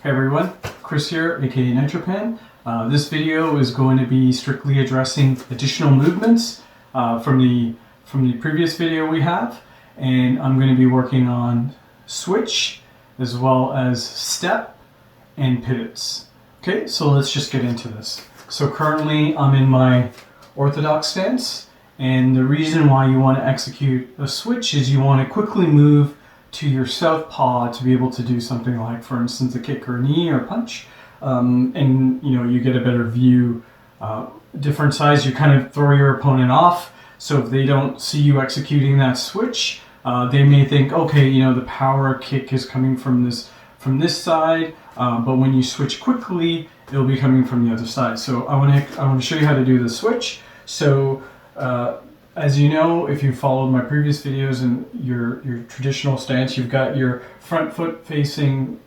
Hey everyone, Chris here, aka Nitropan. This video is going to be strictly addressing additional movements from the previous video we have, and I'm going to be working on switch as well as step and pivots. Okay, so let's just get into this. So currently I'm in my orthodox stance, and the reason why you want to execute a switch is you want to quickly move to your southpaw to be able to do something like, for instance, a kick or a knee or punch, and you get a better view. Different size, you kind of throw your opponent off, so if they don't see you executing that switch, they may think, okay, the power kick is coming from this side, but when you switch quickly, it'll be coming from the other side. So I want to show you how to do the switch. So as you know, if you followed my previous videos in your traditional stance, you've got your front foot facing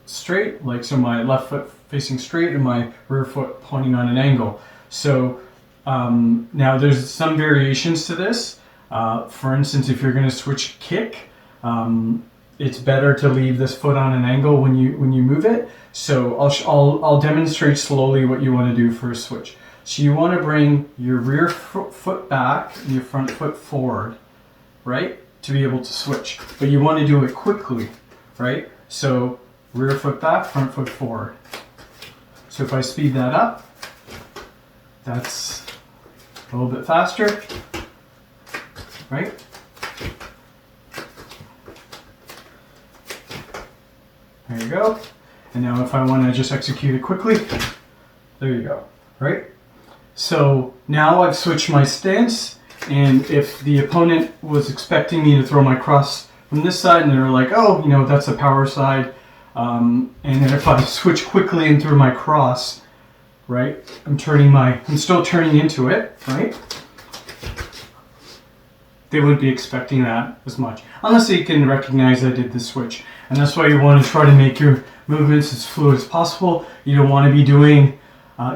straight, like so my left foot facing straight and my rear foot pointing on an angle. So now there's some variations to this. For instance, if you're going to switch kick, it's better to leave this foot on an angle when you move it. So I'll demonstrate slowly what you want to do for a switch. So you want to bring your rear foot back and your front foot forward, right, to be able to switch. But you want to do it quickly, right? So rear foot back, front foot forward. So if I speed that up, that's a little bit faster, right? There you go. And now if I want to just execute it quickly, there you go, right? So now I've switched my stance, and if the opponent was expecting me to throw my cross from this side and they're like, oh, that's the power side, and then if I switch quickly and throw my cross, right, I'm still turning into it, right? They wouldn't be expecting that as much, unless they can recognize I did the switch. And that's why you want to try to make your movements as fluid as possible. You don't want to be doing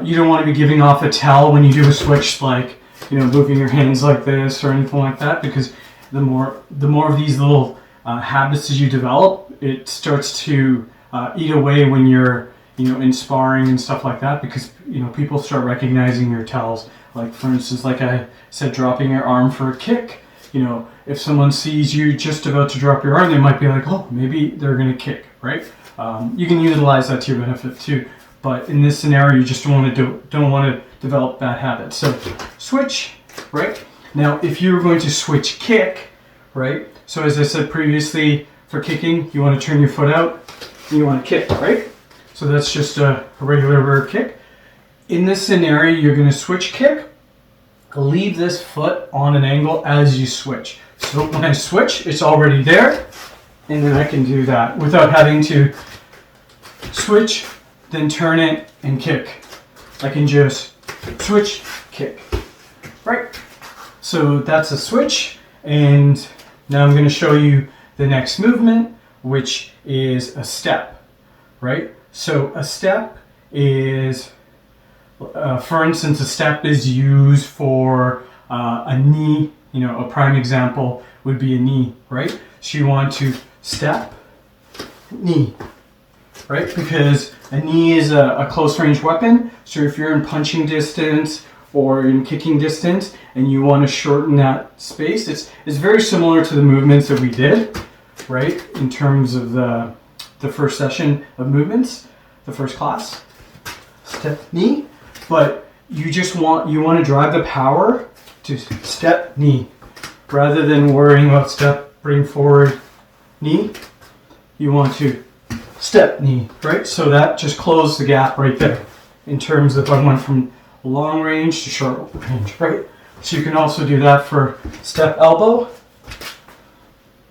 you don't want to be giving off a tell when you do a switch, like moving your hands like this or anything like that, because the more of these little habits as you develop, it starts to eat away when you're in sparring and stuff like that, because people start recognizing your tells. Like for instance, like I said, dropping your arm for a kick. If someone sees you just about to drop your arm, they might be like, oh, maybe they're going to kick, right? You can utilize that to your benefit too. But in this scenario, you just don't want to develop bad habits. So switch, right? Now, if you're going to switch kick, right? So as I said previously, for kicking, you want to turn your foot out and you want to kick, right? So that's just a regular rear kick. In this scenario, you're going to switch kick. Leave this foot on an angle as you switch. So when I switch, it's already there, and then I can do that without having to switch, then turn it and kick. I can just switch, kick, right? So that's a switch, and now I'm going to show you the next movement, which is a step, right? So a step is, for instance, a step is used for a knee. A prime example would be a knee, right? So you want to step, knee, right? Because a knee is a close range weapon. So if you're in punching distance or in kicking distance and you want to shorten that space, it's very similar to the movements that we did, right? In terms of the first session of movements, the first class, step, knee. But you want to drive the power to step, knee, rather than worrying about step, bring forward, knee. You want to step, knee, right? So that just closed the gap right there in terms of I went from long range to short range, right? So you can also do that for step, elbow,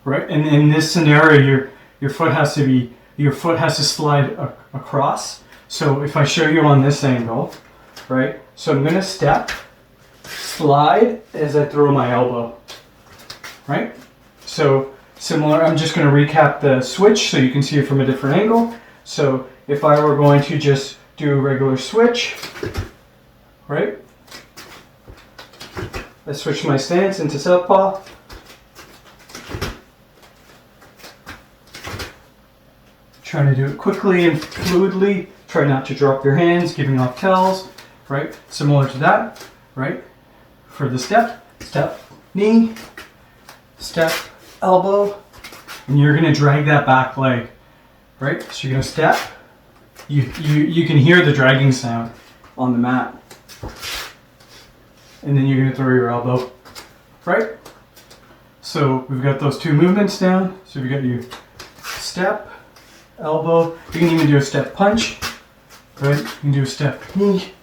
right? And in this scenario, your foot has to slide across. So if I show you on this angle, right? So I'm going to step, slide as I throw my elbow, right? So similar, I'm just going to recap the switch so you can see it from a different angle. So if I were going to just do a regular switch, right? I switch my stance into southpaw. trying to do it quickly and fluidly. Try not to drop your hands, giving off tells, right? Similar to that, right? For the step, knee, step, elbow, and you're gonna drag that back leg, right? So you're gonna step. You can hear the dragging sound on the mat. And then you're gonna throw your elbow, right? So we've got those two movements down. So we've got your step, elbow. You can even do a step punch, right? You can do a step knee.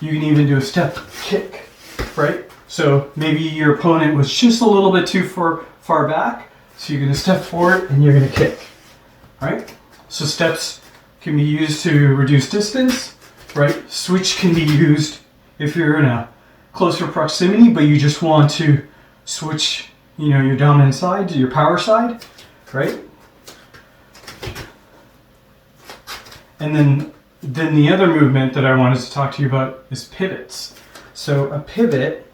You can even do a step kick, right? So maybe your opponent was just a little bit too far back. So you're gonna step forward and you're gonna kick, right? So steps can be used to reduce distance, right? Switch can be used if you're in a closer proximity, but you just want to switch, your dominant side to your power side, right? And then the other movement that I wanted to talk to you about is pivots. So a pivot,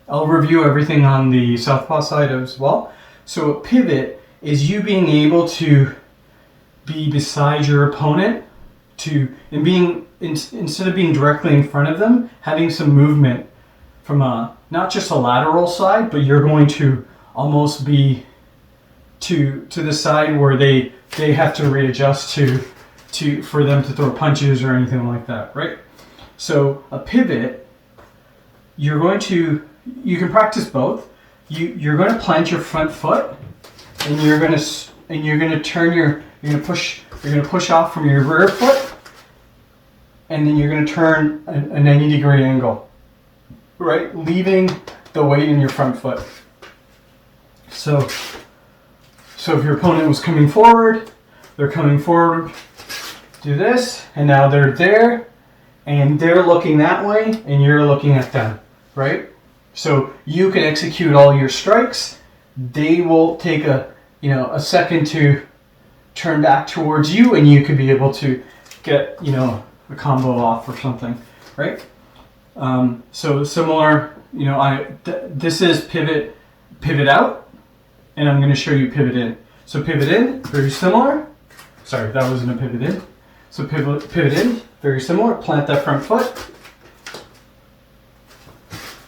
I'll review everything on the southpaw side as well. So a pivot is you being able to be beside your opponent and being, instead of being directly in front of them, having some movement from not just a lateral side, but you're going to almost be to the side where they have to readjust for them to throw punches or anything like that, right? So a pivot, you can practice both. You're going to plant your front foot, and you're going to push off from your rear foot, and then you're going to turn a 90-degree angle, right? Leaving the weight in your front foot. So if your opponent was coming forward, they're coming forward, do this, and now they're there, and they're looking that way, and you're looking at them, right? So you can execute all your strikes. They will take a second to turn back towards you, and you could be able to get, a combo off or something, right? So similar, this is pivot out, and I'm going to show you pivot in. So pivot in, very similar. Sorry, that wasn't a pivot in. So pivot in, very similar. Plant that front foot.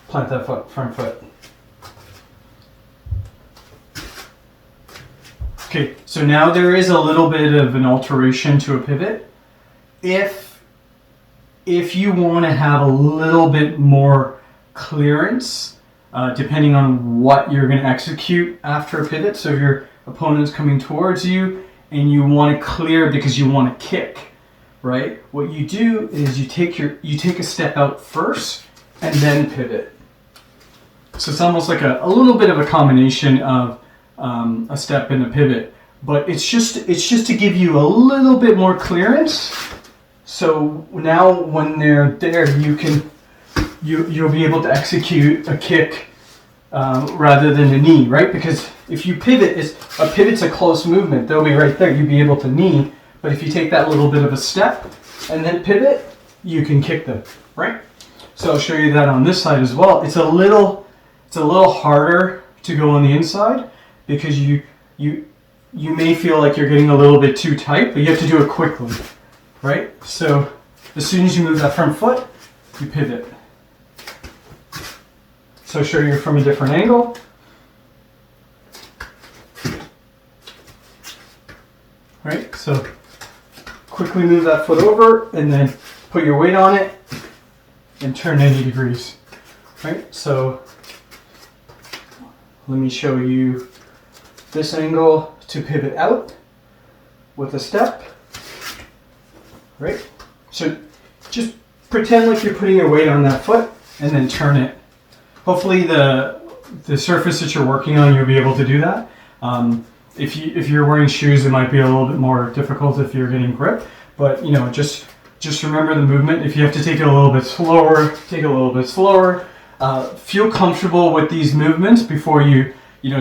Plant that front foot. Okay, so now there is a little bit of an alteration to a pivot. If you want to have a little bit more clearance, depending on what you're going to execute after a pivot. So if your opponent's coming towards you and you want to clear because you want to kick, right? What you do is you take a step out first and then pivot. So it's almost like a little bit of a combination of a step and a pivot, but it's just to give you a little bit more clearance. So now when they're there, you'll be able to execute a kick rather than a knee, right? Because if you pivot, a pivot's a close movement. They'll be right there. You'll be able to knee, but if you take that little bit of a step and then pivot, you can kick them, right? So I'll show you that on this side as well. It's a little harder to go on the inside because you may feel like you're getting a little bit too tight, but you have to do it quickly, right? So as soon as you move that front foot, you pivot. So I'll show you from a different angle. Right, so quickly move that foot over and then put your weight on it and turn 90 degrees. Right, so let me show you this angle to pivot out with a step. Right, so just pretend like you're putting your weight on that foot and then turn it. Hopefully the surface that you're working on, you'll be able to do that. If you're wearing shoes, it might be a little bit more difficult if you're getting grip. But just remember the movement. If you have to take it a little bit slower, take it a little bit slower. Feel comfortable with these movements before you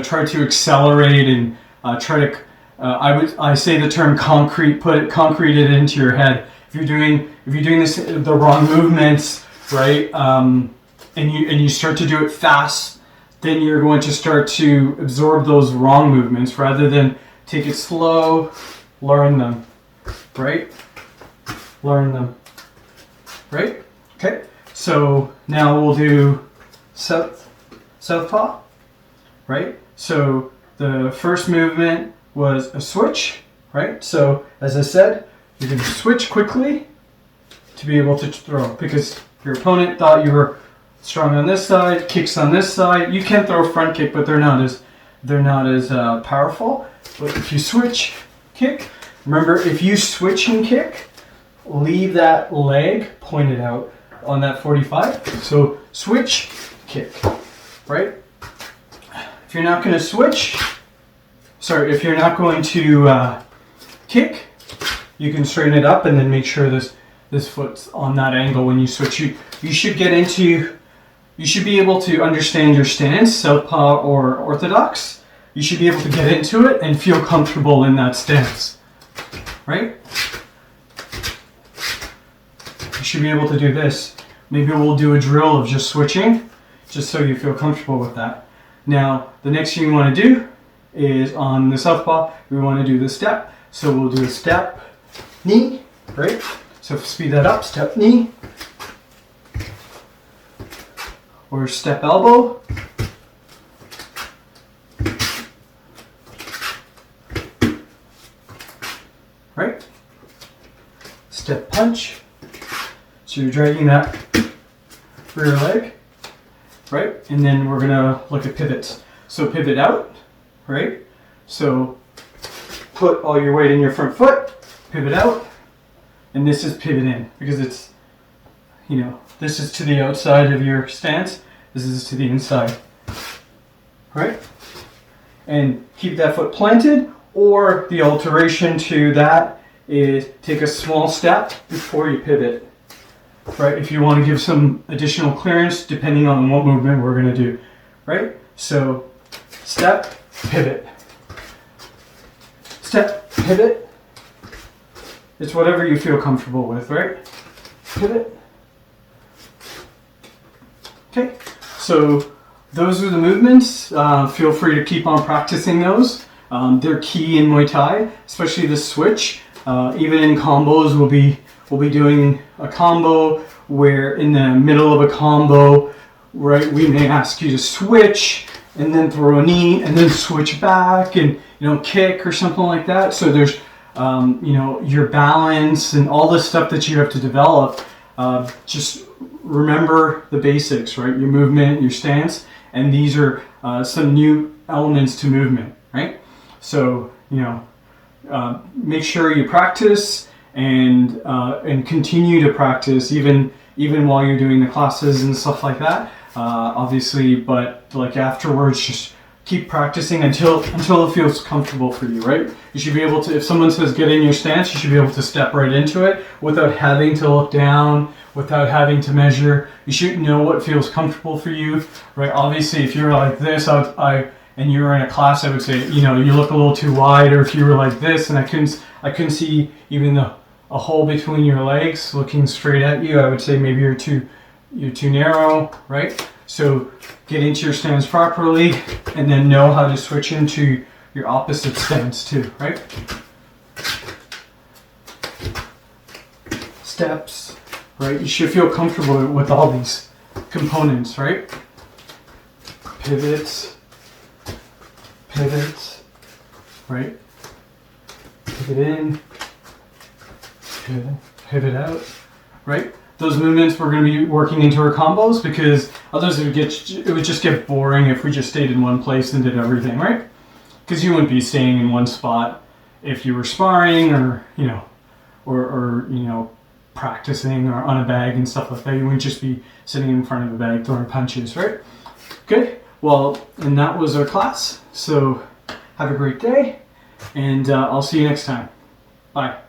try to accelerate and try to. I say the term concrete it into your head. If you're doing the wrong movements, right, and you start to do it fast, then you're going to start to absorb those wrong movements rather than take it slow, learn them, right? Learn them, right? Okay, so now we'll do southpaw, right? So the first movement was a switch, right? So as I said, you're going to switch quickly to be able to throw, because your opponent thought you were strong on this side, kicks on this side. You can throw a front kick, but they're not as powerful. But if you switch, kick. Remember, if you switch and kick, leave that leg pointed out on that 45. So switch, kick, right? If you're not going to switch, if you're not going to kick, you can straighten it up and then make sure this foot's on that angle when you switch. You should be able to understand your stance, southpaw or orthodox. You should be able to get into it and feel comfortable in that stance, right? You should be able to do this. Maybe we'll do a drill of just switching, just so you feel comfortable with that. Now, the next thing you want to do is on the southpaw, we want to do the step. So we'll do a step, knee, right? So speed that up, step, knee. Or step, elbow. Right? Step, punch. So you're dragging that rear leg, right? And then we're gonna look at pivots. So pivot out, right? So put all your weight in your front foot, pivot out, and this is pivot in, because it's, this is to the outside of your stance, this is to the inside, right? And keep that foot planted, or the alteration to that is take a small step before you pivot, right? If you want to give some additional clearance depending on what movement we're going to do, right? So step, pivot. Step, pivot. It's whatever you feel comfortable with, right? Pivot. Okay, so those are the movements. Feel free to keep on practicing those. They're key in Muay Thai, especially the switch. Even in combos, we'll be doing a combo where in the middle of a combo, right, we may ask you to switch and then throw a knee and then switch back and kick or something like that. So there's your balance and all the stuff that you have to develop. Just remember the basics, right? Your movement, your stance, and these are some new elements to movement, right? So make sure you practice and continue to practice even while you're doing the classes and stuff like that. Obviously, but like afterwards, just keep practicing until it feels comfortable for you, right? You should be able to, if someone says get in your stance, you should be able to step right into it without having to look down, without having to measure. You should know what feels comfortable for you, right? Obviously, if you're like this, and you were in a class, I would say, you look a little too wide, or if you were like this and I couldn't see even a hole between your legs looking straight at you, I would say maybe you're too narrow, right? So get into your stance properly and then know how to switch into your opposite stance too, right? Steps, right? You should feel comfortable with all these components, right? Pivots, right? Pivot in, pivot out, right? Those movements we're going to be working into our combos, because otherwise it would just get boring if we just stayed in one place and did everything, right? Because you wouldn't be staying in one spot if you were sparring or practicing or on a bag and stuff like that. You wouldn't just be sitting in front of a bag throwing punches, right? Okay, well, and that was our class. So have a great day, and I'll see you next time. Bye.